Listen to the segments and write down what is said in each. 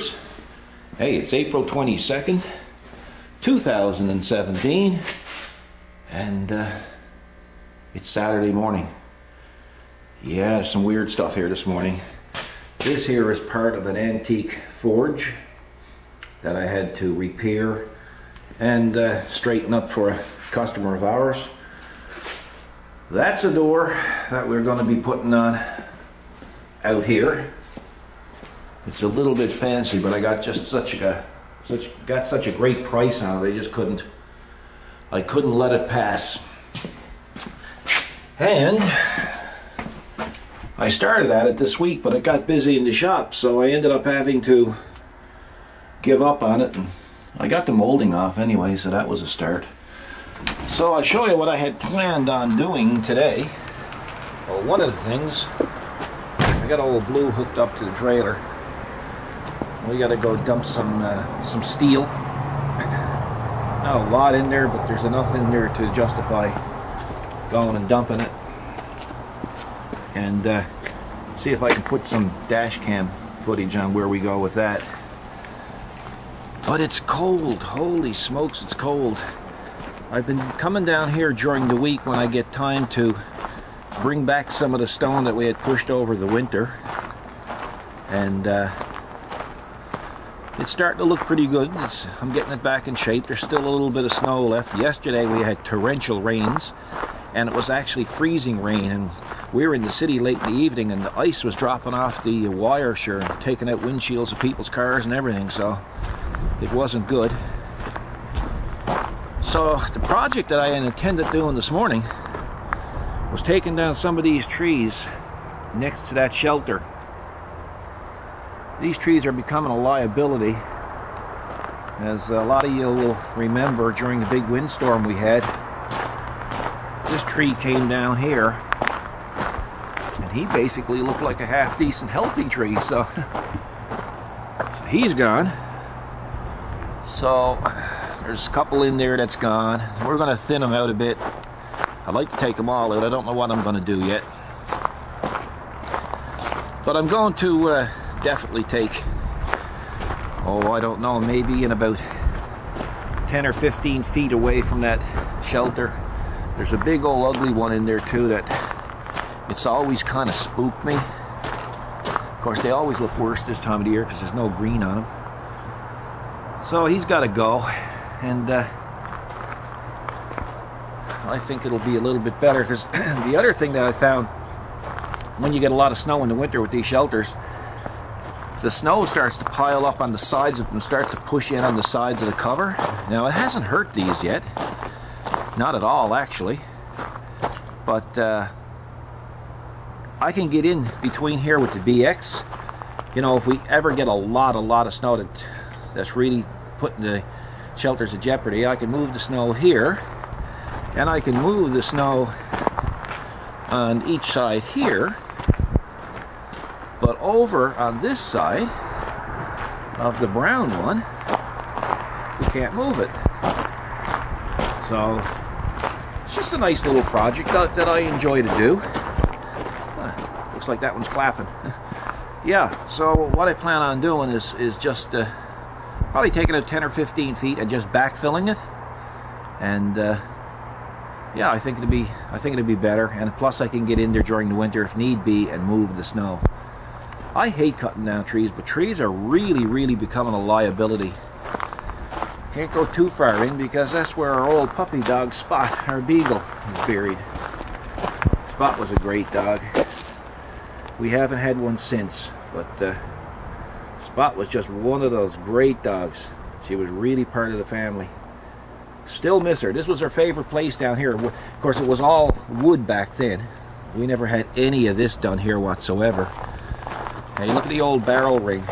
viewers. Hey, it's April 22nd, 2017, and it's Saturday morning. Yeah, there's some weird stuff here this morning. This here is part of an antique forge that I had to repair and straighten up for a customer of ours. That's a door that we're going to be putting on out here. It's a little bit fancy, but I got just such a great price on it. I couldn't let it pass. And I started at it this week, but it got busy in the shop, so I ended up having to give up on it. And I got the molding off anyway, so that was a start. So I'll show you what I had planned on doing today. Well, one of the things, I got old Blue hooked up to the trailer. We got to go dump some steel. Not a lot in there, but there's enough in there to justify going and dumping it. And see if I can put some dash cam footage on where we go with that. But it's cold. Holy smokes, it's cold. I've been coming down here during the week when I get time to bring back some of the stone that we had pushed over the winter. And it's starting to look pretty good. I'm getting it back in shape. There's still a little bit of snow left. Yesterday we had torrential rains, and it was actually freezing rain, and we were in the city late in the evening, and the ice was dropping off the wire sure and taking out windshields of people's cars and everything, so it wasn't good. So the project that I intended doing this morning was taking down some of these trees next to that shelter. These trees are becoming a liability, as a lot of you will remember during the big windstorm we had. This tree came down here, and he basically looked like a half-decent, healthy tree, so he's gone. So there's a couple in there that's gone. We're going to thin them out a bit. I'd like to take them all out. I don't know what I'm going to do yet. But I'm going to definitely take, I don't know, maybe in about 10 or 15 feet away from that shelter. There's a big old ugly one in there too that it's always kind of spooked me. Of course, they always look worse this time of the year because there's no green on them. So he's got to go, and I think it'll be a little bit better, because the other thing that I found, when you get a lot of snow in the winter with these shelters, the snow starts to pile up on the sides of them, starts to push in on the sides of the cover. Now, it hasn't hurt these yet. Not at all, actually. But I can get in between here with the BX. You know, if we ever get a lot of snow that's really putting the shelters in jeopardy, I can move the snow here, and I can move the snow on each side here. But over on this side of the brown one, we can't move it. So it's just a nice little project that I enjoy to do. Looks like that one's clapping. Yeah, so what I plan on doing is just probably taking out 10 or 15 feet and just backfilling it. And yeah, I think it'd be better. And plus, I can get in there during the winter if need be and move the snow. I hate cutting down trees, but trees are really becoming a liability. Can't go too far in because that's where our old puppy dog Spot, our beagle, is buried. Spot was a great dog. We haven't had one since, but Spot was just one of those great dogs. She was really part of the family. Still miss her. This was her favorite place down here. Of course, it was all wood back then. We never had any of this done here whatsoever. Hey, look at the old barrel ring.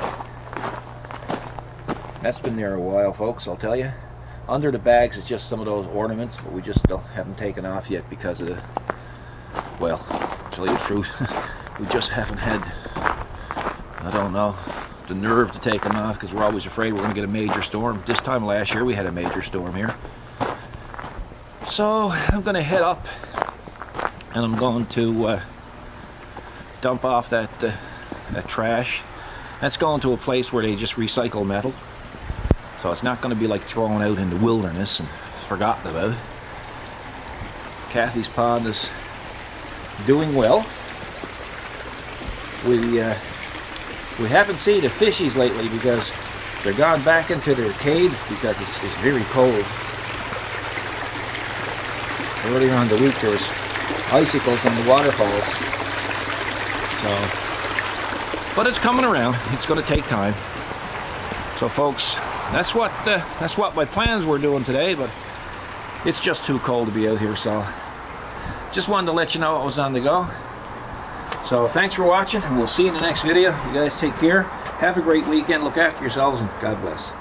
That's been there a while, folks, I'll tell you. Under the bags is just some of those ornaments, but we just still haven't taken off yet because of the, well, to tell you the truth, we just haven't had, I don't know, the nerve to take them off because we're always afraid we're going to get a major storm. This time last year we had a major storm here. So I'm going to head up and I'm going to dump off that trash That's going to a place where they just recycle metal. So it's not going to be like thrown out in the wilderness and forgotten about. Kathy's pond is doing well. We haven't seen the fishies lately because they're gone back into their cave because it's very cold. Earlier on the week there was icicles in the waterfalls. So, but it's coming around. It's going to take time. So folks, that's what my plans were doing today, but it's just too cold to be out here, so just wanted to let you know what was on the go. So thanks for watching, and we'll see you in the next video. You guys take care. Have a great weekend. Look after yourselves, and God bless.